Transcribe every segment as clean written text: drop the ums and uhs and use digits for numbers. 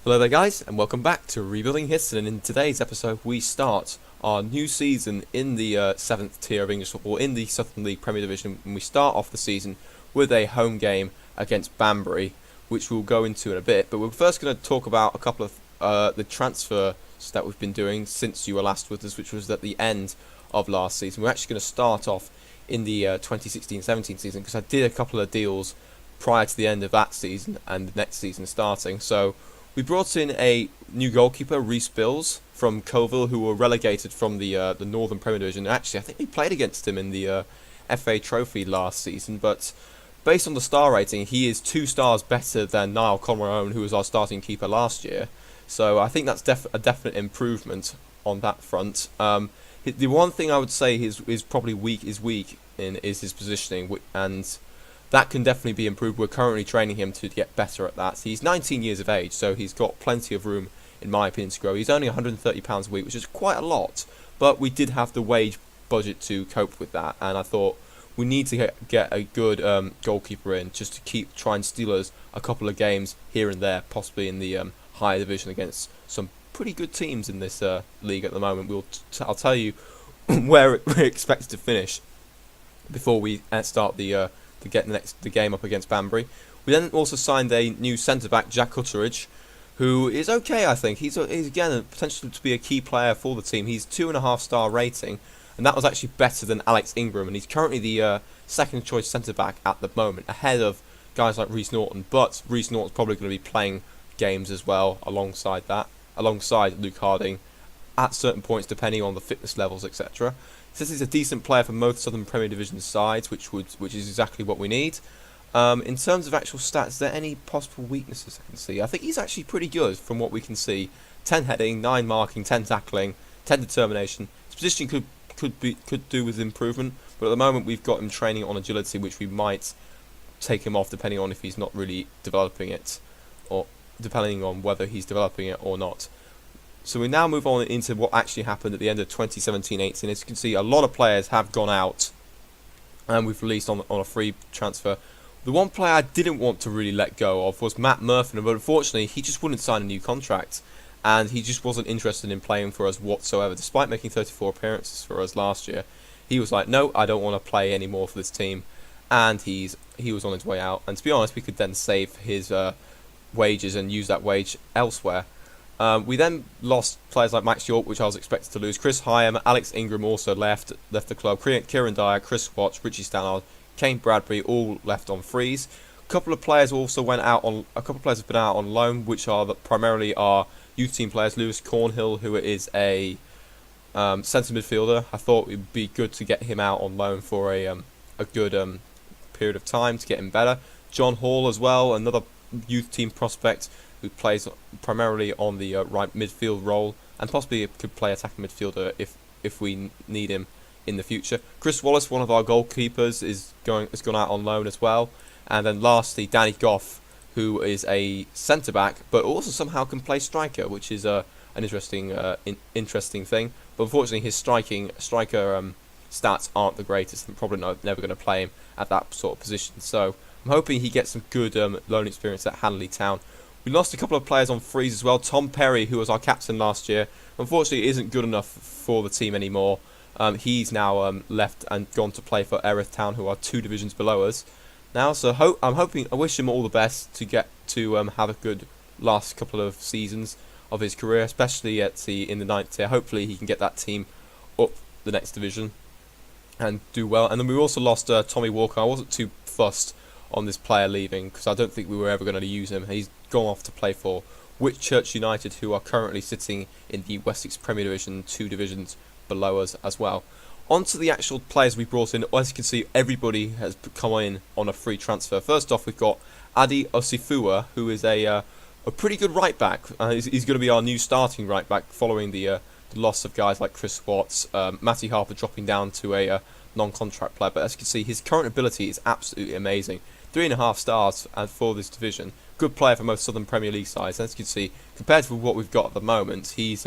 Hello there guys, and welcome back to Rebuilding Histon, and in today's episode we start our new season in the 7th tier of English football in the Southern League Premier Division, and we start off the season with a home game against Banbury, which we'll go into in a bit, but we're first going to talk about a couple of the transfers that we've been doing since you were last with us, which was at the end of last season. We're actually going to start off in the 2016-17 season, because I did a couple of deals prior to the end of that season and the next season starting, so we brought in a new goalkeeper, Reece Bills, from Coville, who were relegated from the Northern Premier Division. Actually, I think we played against him in the FA Trophy last season, but based on the star rating, he is 2 stars better than Niall Conroy, who was our starting keeper last year. So I think that's a definite improvement on that front. The one thing I would say is probably weak in is his positioning, and that can definitely be improved. We're currently training him to get better at that. He's 19 years of age, so he's got plenty of room, in my opinion, to grow. He's only £130 a week, which is quite a lot, but we did have the wage budget to cope with that, and I thought we need to get a good goalkeeper in, just to try and steal us a couple of games here and there, possibly in the higher division against some pretty good teams in this league at the moment. I'll tell you where we're expected to finish before we start the game up against Banbury. We then also signed a new centre-back, Jack Cutteridge, who is okay, I think. He's again a potential to be a key player for the team. He's 2.5-star rating, and that was actually better than Alex Ingram, and he's currently the second choice centre-back at the moment, ahead of guys like Reece Norton, but Reece Norton's probably going to be playing games as well alongside Luke Harding at certain points, depending on the fitness levels, etc. This is a decent player for most Southern Premier Division sides, which is exactly what we need. In terms of actual stats, is there any possible weaknesses I can see? I think he's actually pretty good from what we can see. 10 heading, 9 marking, 10 tackling, 10 determination. His position could do with improvement, but at the moment we've got him training on agility, which we might take him off depending on if he's not really developing it, or depending on whether he's developing it or not. So we now move on into what actually happened at the end of 2017-18. As you can see, a lot of players have gone out, and we've released on a free transfer. The one player I didn't want to really let go of was Matt Murphy, but unfortunately he just wouldn't sign a new contract, and he just wasn't interested in playing for us whatsoever. Despite making 34 appearances for us last year, he was like, no, I don't want to play anymore for this team, and he was on his way out. And to be honest, we could then save his wages and use that wage elsewhere. We then lost players like Max York, which I was expected to lose. Chris Hyam, Alex Ingram also left the club. Kieran Dyer, Chris Watts, Richie Stannard, Kane Bradbury all left on frees. A couple of players also went out on. A couple of players have been out on loan, which are primarily our youth team players. Lewis Cornhill, who is a centre midfielder. I thought it would be good to get him out on loan for a good period of time to get him better. John Hall as well, another youth team prospect who plays primarily on the right midfield role, and possibly could play attacking midfielder if we need him in the future. Chris Wallace, one of our goalkeepers, has gone out on loan as well. And then lastly, Danny Goff, who is a centre back, but also somehow can play striker, which is an interesting thing. But unfortunately, his striker stats aren't the greatest, and probably never going to play him at that sort of position. So I'm hoping he gets some good loan experience at Hanley Town. We lost a couple of players on frees as well. Tom Perry, who was our captain last year, unfortunately isn't good enough for the team anymore. He's now left and gone to play for Erith Town, who are 2 divisions below us now. So I wish him all the best to get to have a good last couple of seasons of his career, especially in the 9th tier. Hopefully he can get that team up the next division and do well. And then we also lost Tommy Walker. I wasn't too fussed on this player leaving, because I don't think we were ever going to use him. He's gone off to play for Whitchurch United, who are currently sitting in the Wessex Premier Division, 2 divisions below us as well. On to the actual players we brought in. As you can see, everybody has come in on a free transfer. First off, we've got Adi Osifua, who is a pretty good right back. He's going to be our new starting right back following the loss of guys like Chris Watts, Matty Harper dropping down to a non-contract player. But as you can see, his current ability is absolutely amazing. 3.5 stars for this division. Good player for most Southern Premier League sides. As you can see, compared to what we've got at the moment, he's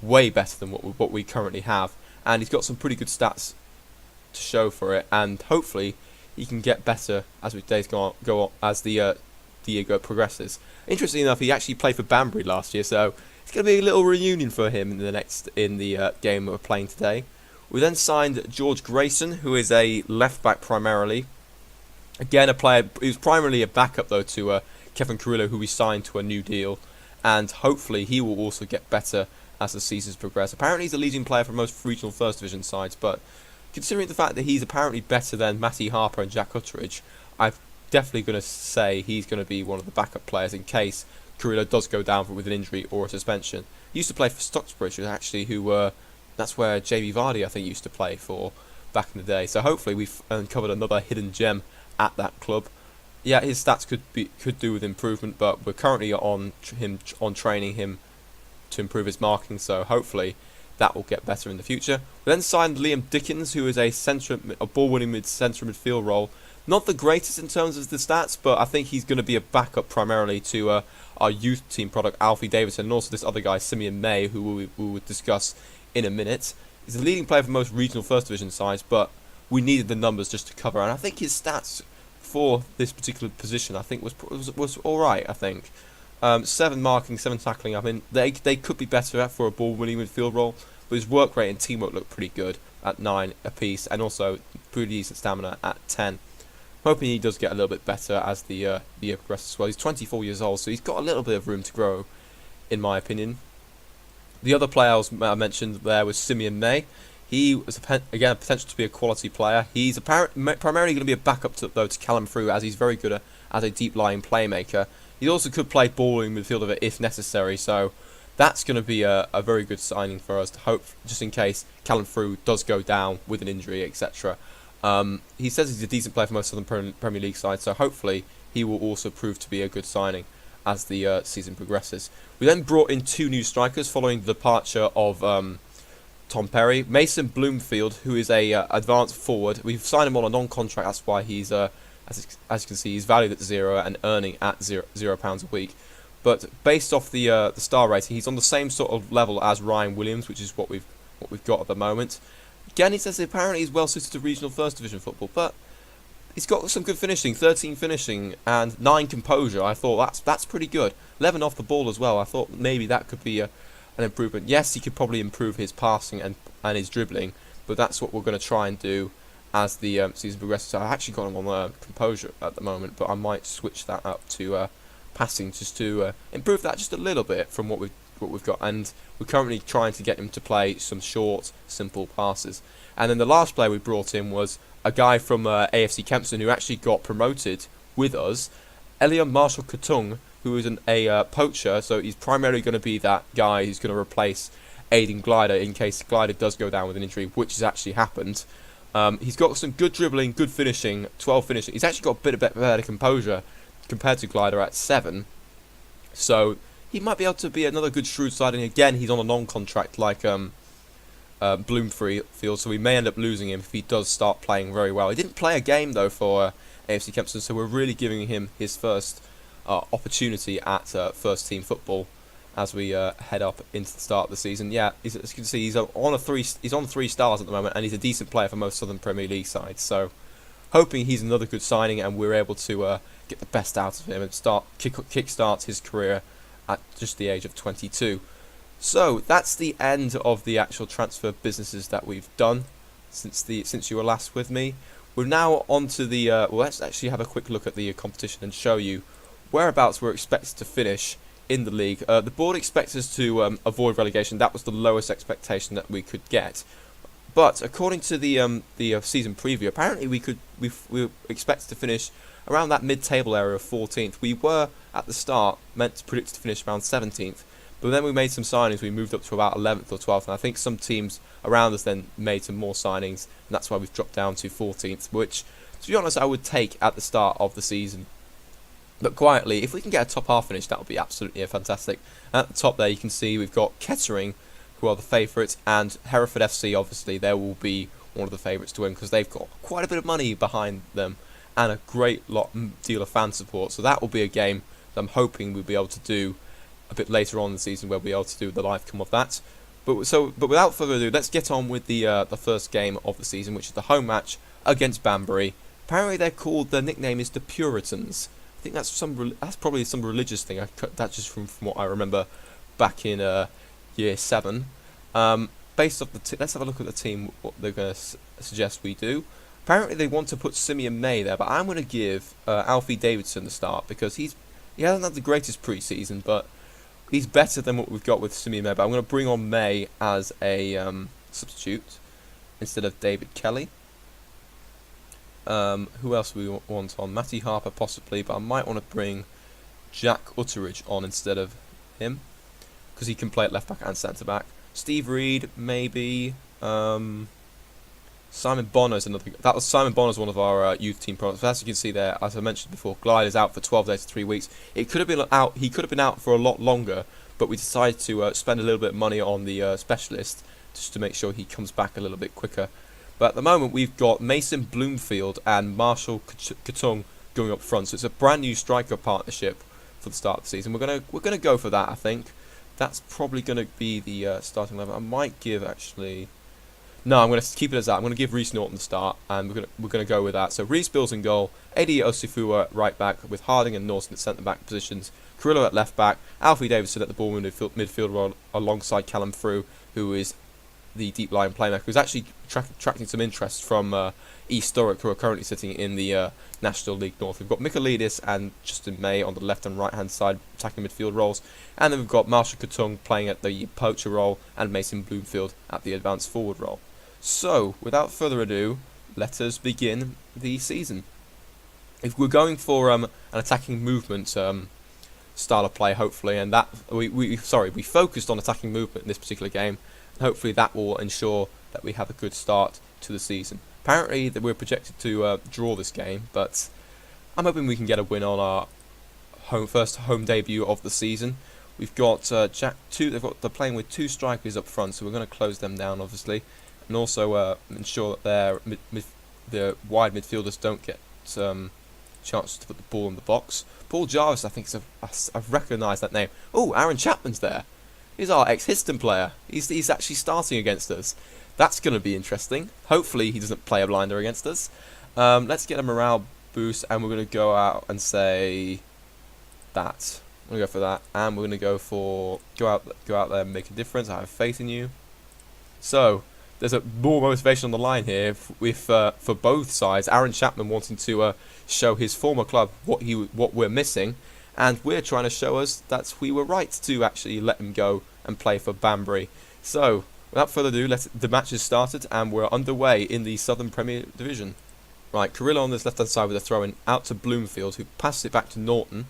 way better than what we currently have, and he's got some pretty good stats to show for it. And hopefully, he can get better as days go on, as the the year progresses. Interestingly enough, he actually played for Banbury last year, so it's going to be a little reunion for him in the game we're playing today. We then signed George Grayson, who is a left back primarily. Again, a player who's primarily a backup though to Kevin Carrillo, who we signed to a new deal, and hopefully he will also get better as the seasons progress. Apparently he's a leading player for most regional first division sides, but considering the fact that he's apparently better than Matty Harper and Jack Utteridge, I'm definitely going to say he's going to be one of the backup players in case Carrillo does go down with an injury or a suspension. He used to play for Stocksbridge, actually, that's where JB Vardy, I think, used to play for back in the day. So hopefully we've uncovered another hidden gem at that club. Yeah, his stats could do with improvement, but we're currently on training him to improve his marking. So hopefully that will get better in the future. We then signed Liam Dickens, who is a ball-winning centre midfield role. Not the greatest in terms of the stats, but I think he's going to be a backup primarily to our youth team product, Alfie Davidson, and also this other guy, Simeon May, who we will discuss in a minute. He's the leading player for most regional first division sides, but we needed the numbers just to cover, and I think his stats for this particular position, I think, was all right. I think 7 marking, 7 tackling. I mean, they could be better for a ball-winning midfield role, but his work rate and teamwork looked pretty good at 9 apiece, and also pretty decent stamina at 10. Hoping he does get a little bit better as the year progresses as well. He's 24 years old, so he's got a little bit of room to grow, in my opinion. The other player I mentioned there was Simeon May. He was, again, potential to be a quality player. He's primarily going to be a backup to Callum Frew, as he's very good as a deep-lying playmaker. He also could play balling midfielder if necessary, so that's going to be a very good signing for us to hope, just in case Callum Frew does go down with an injury, etc. He says he's a decent player for most of the Premier League sides, so hopefully he will also prove to be a good signing as the season progresses. We then brought in 2 new strikers following the departure of Tom Perry. Mason Bloomfield, who is a advanced forward. We've signed him on a non-contract, that's why he's, as you can see, he's valued at 0 and earning at £0 a week. But based off the star rating, he's on the same sort of level as Ryan Williams, which is what we've got at the moment. Again, he says apparently he's well suited to regional first division football, but he's got some good finishing, 13 finishing and 9 composure. I thought that's pretty good. 11 off the ball as well. I thought maybe that could be an improvement. Yes, he could probably improve his passing and his dribbling, but that's what we're going to try and do as the season progresses. So I actually got him on composure at the moment, but I might switch that up to passing just to improve that just a little bit from what we've got. And we're currently trying to get him to play some short, simple passes. And then the last player we brought in was a guy from AFC Kempston who actually got promoted with us, Elian Marshall Katung, who is a poacher, so he's primarily going to be that guy who's going to replace Aidan Glider in case Glider does go down with an injury, which has actually happened. He's got some good dribbling, good finishing, 12 finishing. He's actually got a bit of better composure compared to Glider at 7. So he might be able to be another good shrewd signing. Again, he's on a non-contract like Bloomfield, so we may end up losing him if he does start playing very well. He didn't play a game though for AFC Kempston, so we're really giving him his first opportunity at first team football as we head up into the start of the season. Yeah, as you can see, he's on 3 stars at the moment, and he's a decent player for most Southern Premier League sides. So hoping he's another good signing and we're able to get the best out of him and kickstart his career at just the age of 22. So that's the end of the actual transfer businesses that we've done since you were last with me. We're now on to the let's actually have a quick look at the competition and show you whereabouts we're expected to finish in the league. The board expects us to avoid relegation. That was the lowest expectation that we could get. But according to the season preview, apparently we expected to finish around that mid-table area of 14th. We were at the start meant to predict to finish around 17th, but then we made some signings. We moved up to about 11th or 12th, and I think some teams around us then made some more signings, and that's why we've dropped down to 14th, which, to be honest, I would take at the start of the season. But quietly, if we can get a top half finish, that would be absolutely fantastic. At the top there, you can see we've got Kettering, who are the favourites, and Hereford FC, obviously, they will be one of the favourites to win because they've got quite a bit of money behind them and a great deal of fan support. So that will be a game that I'm hoping we'll be able to do a bit later on in the season. We'll be able to do the live come of that. But without further ado, let's get on with the first game of the season, which is the home match against Banbury. Apparently, their nickname is the Puritans. I think that's probably some religious thing. I cut that just from what I remember back in year 7. Based off let's have a look at the team. What they're going to suggest we do. Apparently they want to put Simeon May there, but I'm going to give Alfie Davidson the start because he hasn't had the greatest pre-season, but he's better than what we've got with Simeon May. But I'm going to bring on May as a substitute instead of David Kelly. Who else do we want on? Matty Harper possibly, but I might want to bring Jack Utteridge on instead of him because he can play at left back and centre back. Steve Reed maybe. Simon Bonner's another. That was Simon Bonner's one of our youth team products. As you can see there, as I mentioned before, Glide is out for 12 days to 3 weeks. It could have been out. He could have been out for a lot longer, but we decided to spend a little bit of money on the specialist just to make sure he comes back a little bit quicker. But at the moment, we've got Mason Bloomfield and Marshall Katung going up front. So it's a brand new striker partnership for the start of the season. We're gonna go for that. I think that's probably gonna be the starting level. I might give actually. No, I'm going to keep it as that. I'm going to give Reece Norton the start, and we're going to go with that. So Reece Bills in goal, Eddie Osifua at right back, with Harding and Norton at centre back positions, Carrillo at left back, Alfie Davidson at the ball midfield role alongside Callum Frew, who is the deep line playmaker, who's actually attracting some interest from East Sturrock, who are currently sitting in the National League North. We've got Michaelidis and Justin May on the left and right hand side attacking midfield roles, and then we've got Marshall Katung playing at the poacher role and Mason Bloomfield at the advanced forward role. So, without further ado, let us begin the season. If we're going for an attacking movement style of play, hopefully, and that we focused on attacking movement in this particular game, and hopefully that will ensure that we have a good start to the season. Apparently, that we're projected to draw this game, but I'm hoping we can get a win on our first home debut of the season. We've got they're playing with 2 strikers up front, so we're going to close them down, obviously. And also ensure that the wide midfielders don't get chance to put the ball in the box. Paul Jarvis, I think, I've recognised that name. Oh, Aaron Chapman's there. He's our ex-Histon player. He's actually starting against us. That's going to be interesting. Hopefully he doesn't play a blinder against us. Let's get a morale boost, and we're going to go out and say that. I'm going to go for that, and we're going to go out there and make a difference. I have faith in you. So. There's more motivation on the line here with for both sides. Aaron Chapman wanting to show his former club what we're missing, and we're trying to show us that we were right to actually let him go and play for Banbury. So, without further ado, the match has started and we're underway in the Southern Premier Division. Right, Carrillo on this left-hand side with a throw-in out to Bloomfield, who passes it back to Norton.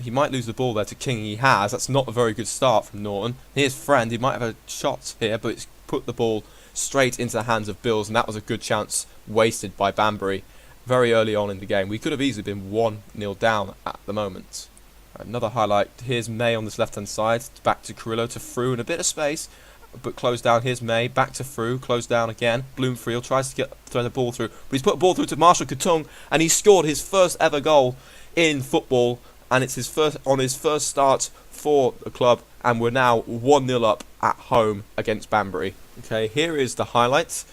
He might lose the ball there to King. He has. That's not a very good start from Norton. Here's Friend. He might have a shot here, but it's put the ball straight into the hands of Bills, and that was a good chance wasted by Banbury very early on in the game. We could have easily been 1-0 down at the moment. Another highlight. Here's May on this left-hand side. Back to Carrillo, to Frew in a bit of space, but closed down. Here's May. Back to Frew. Closed down again. Bloomfield tries to throw the ball through, but he's put the ball through to Marshall Katung, and he scored his first ever goal in football, and it's his first start for the club, and we're now 1-0 up at home against Banbury. Okay, here is the highlights.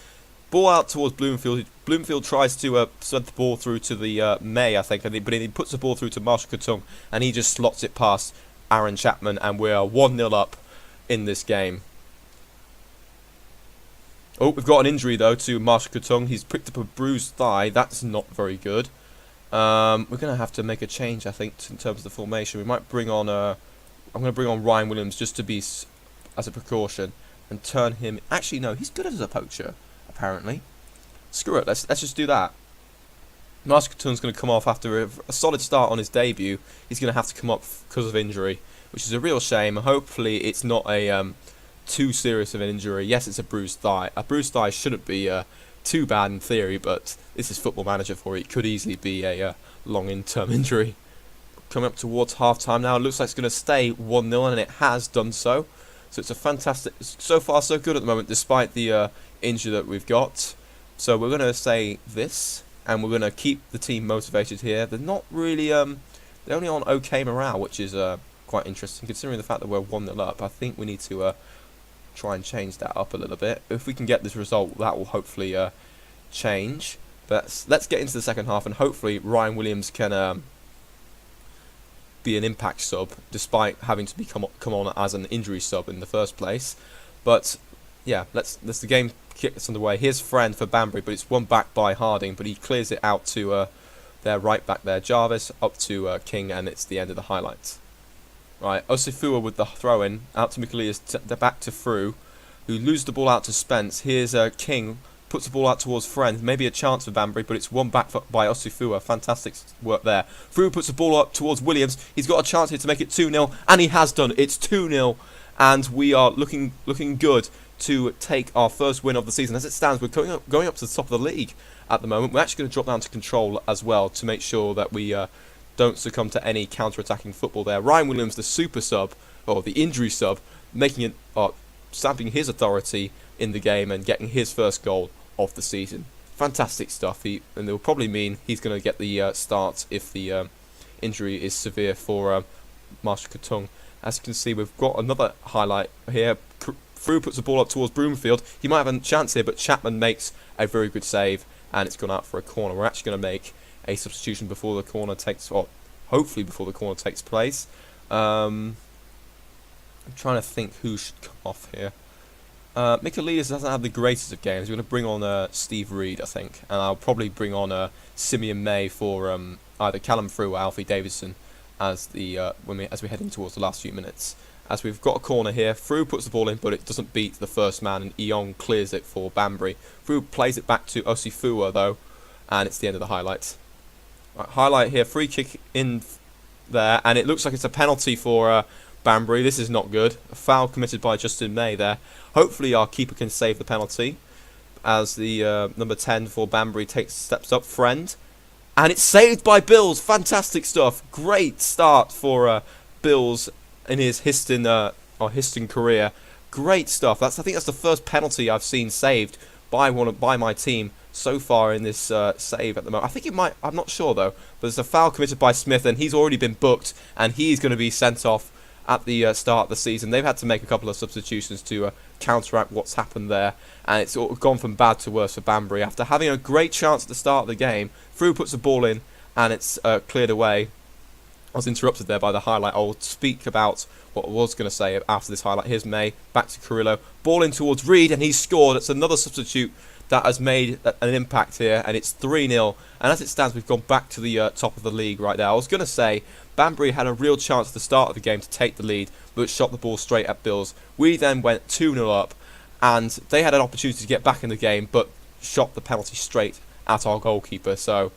Ball out towards Bloomfield. Bloomfield tries to send the ball through to the May, I think, but he puts the ball through to Marshall Katung, and he just slots it past Aaron Chapman, and we are 1-0 up in this game. Oh, we've got an injury though to Marshall Katung. He's picked up a bruised thigh. That's not very good. We're going to have to make a change, I think, in terms of the formation. We might bring on I'm going to bring on Ryan Williams just to be as a precaution and turn him. Actually, no, he's good as a poacher, apparently. Screw it, let's just do that. Marshall Katung's going to come off after a solid start on his debut. He's going to have to come up because of injury, which is a real shame. Hopefully, it's not a too serious of an injury. Yes, it's a bruised thigh. A bruised thigh shouldn't be too bad in theory, but this is Football Manager for it. It could easily be a long-term injury. Coming up towards half-time now. It looks like it's going to stay 1-0, and it has done so. So it's a fantastic... So far, so good at the moment, despite the injury that we've got. So we're going to say this, and we're going to keep the team motivated here. They're not really... they're only on okay morale, which is quite interesting. Considering the fact that we're 1-0 up, I think we need to try and change that up a little bit. If we can get this result, that will hopefully change. But let's get into the second half, and hopefully Ryan Williams can be an impact sub, despite having to come on as an injury sub in the first place. But yeah, let's the game gets underway. Here's Friend for Banbury, but it's won back by Harding, but he clears it out to their right back there, Jarvis, up to King, and it's the end of the highlights. Right, Osifua with the throw-in, out to Mikalias, back to Frew, who loses the ball out to Spence. Here's King, puts the ball out towards Friend, maybe a chance for Banbury, but it's won back by Osifua. Fantastic work there. Frew puts the ball up towards Williams. He's got a chance here to make it 2-0, and he has done. It's 2-0, and we are looking good to take our first win of the season. As it stands, we're going up to the top of the league at the moment. We're actually going to drop down to control as well to make sure that we don't succumb to any counter-attacking football there. Ryan Williams, the super sub, or the injury sub, making it, stamping his authority in the game and getting his first goal of the season. Fantastic stuff. And it will probably mean he's going to get the start if the injury is severe for Marshall Katung. As you can see, we've got another highlight here. Frew puts the ball up towards Broomfield. He might have a chance here, but Chapman makes a very good save, and it's gone out for a corner. We're actually going to make a substitution before the corner takes, or hopefully before the corner takes place. I'm trying to think who should come off here. Mikalias doesn't have the greatest of games. We're going to bring on Steve Reed, I think, and I'll probably bring on Simeon May for either Callum Frew or Alfie Davidson as as we head in towards the last few minutes. As we've got a corner here, Frew puts the ball in, but it doesn't beat the first man, and Eong clears it for Banbury. Frew plays it back to Osifua though, and it's the end of the highlights. Right, highlight here, free kick in there, and it looks like it's a penalty for Banbury. This is not good. A foul committed by Justin May there. Hopefully our keeper can save the penalty, as the number 10 for Banbury steps up, Friend, and it's saved by Bills. Fantastic stuff. Great start for Bills in his Histon career. Great stuff. I think that's the first penalty I've seen saved by my team so far in this save at the moment. I think it might, I'm not sure though, but there's a foul committed by Smith, and he's already been booked, and he's going to be sent off at the start of the season. They've had to make a couple of substitutions to counteract what's happened there, and it's gone from bad to worse for Banbury. After having a great chance at the start of the game, Frew puts the ball in, and it's cleared away. I was interrupted there by the highlight. I'll speak about what I was going to say after this highlight. Here's May, back to Carrillo, ball in towards Reed, and he's scored. It's another substitute that has made an impact here, and it's 3-0. And as it stands, we've gone back to the top of the league right now. I was going to say Banbury had a real chance at the start of the game to take the lead, but shot the ball straight at Bills. We then went 2-0 up, and they had an opportunity to get back in the game, but shot the penalty straight at our goalkeeper. So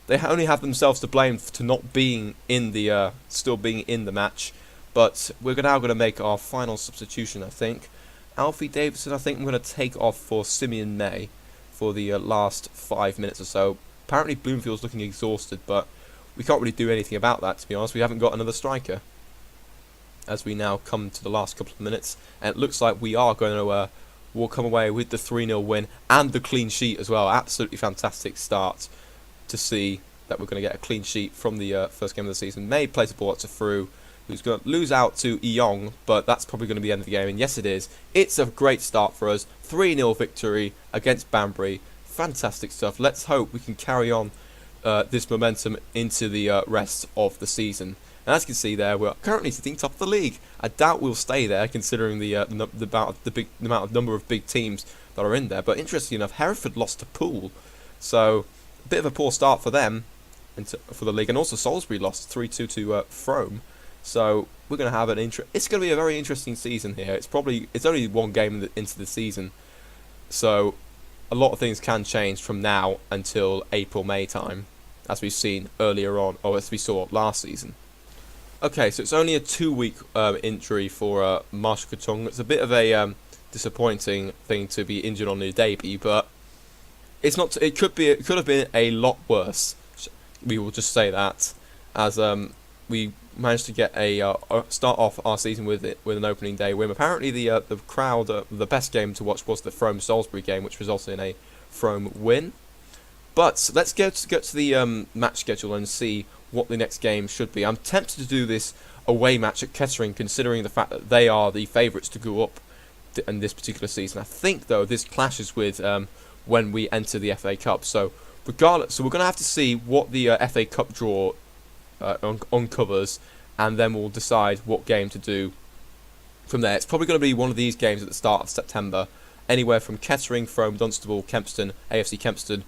they only have themselves to blame for not being in the still being in the match. But we're now going to make our final substitution, I think. Alfie Davidson, I think I'm going to take off for Simeon May for the last 5 minutes or so. Apparently Bloomfield's looking exhausted, but we can't really do anything about that, to be honest. We haven't got another striker. As we now come to the last couple of minutes, and it looks like we are going to we'll come away with the 3-0 win and the clean sheet as well. Absolutely fantastic start to see that we're going to get a clean sheet from the first game of the season. May plays the ball up to Frew, who's going to lose out to Eong, but that's probably going to be the end of the game, and yes it is. It's a great start for us. 3-0 victory against Banbury. Fantastic stuff. Let's hope we can carry on this momentum into the rest of the season. And as you can see there, we're currently sitting top of the league. I doubt we'll stay there, considering the amount of number of big teams that are in there. But interestingly enough, Hereford lost to Poole, so a bit of a poor start for them for the league. And also Salisbury lost 3-2 to Frome. So we're going to have it's going to be a very interesting season here. It's only one game into the season, so a lot of things can change from now until April-May time, as we've seen earlier on, or as we saw last season. Okay, so it's only a 2-week injury for Marshall Katung. It's a bit of a disappointing thing to be injured on your debut, but it's not. It could have been a lot worse. We will just say that, as we managed to get start off our season with an opening day win. Apparently, the crowd, the best game to watch was the Frome Salisbury game, which resulted in a Frome win. But let's get to the match schedule and see what the next game should be. I'm tempted to do this away match at Kettering, considering the fact that they are the favourites to go up in this particular season. I think though this clashes with when we enter the FA Cup. So regardless, we're going to have to see what the FA Cup draw uncovers, and then we'll decide what game to do from there. It's probably going to be one of these games at the start of September, anywhere from Kettering, Frome, Dunstable, Kempston, AFC Kempston,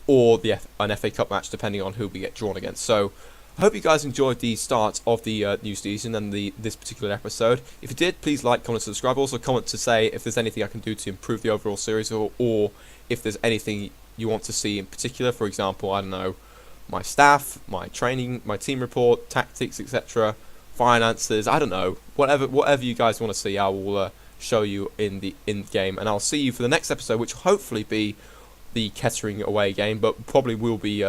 or an FA Cup match, depending on who we get drawn against. So I hope you guys enjoyed the start of the new season and this particular episode. If you did, please like, comment, subscribe. Also comment to say if there's anything I can do to improve the overall series, or if there's anything you want to see in particular. For example, I don't know, my staff, my training, my team report, tactics, etc., finances, I don't know, whatever you guys want to see, I will show you in the game, and I'll see you for the next episode, which will hopefully be the Kettering away game, but probably will be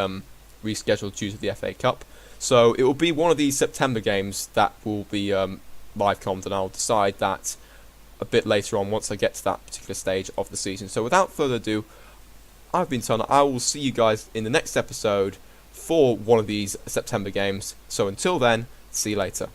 rescheduled due to the FA Cup. So it will be one of these September games that will be live commed, and I'll decide that a bit later on once I get to that particular stage of the season. So without further ado, I've been Ton. I will see you guys in the next episode for one of these September games. So until then, see you later.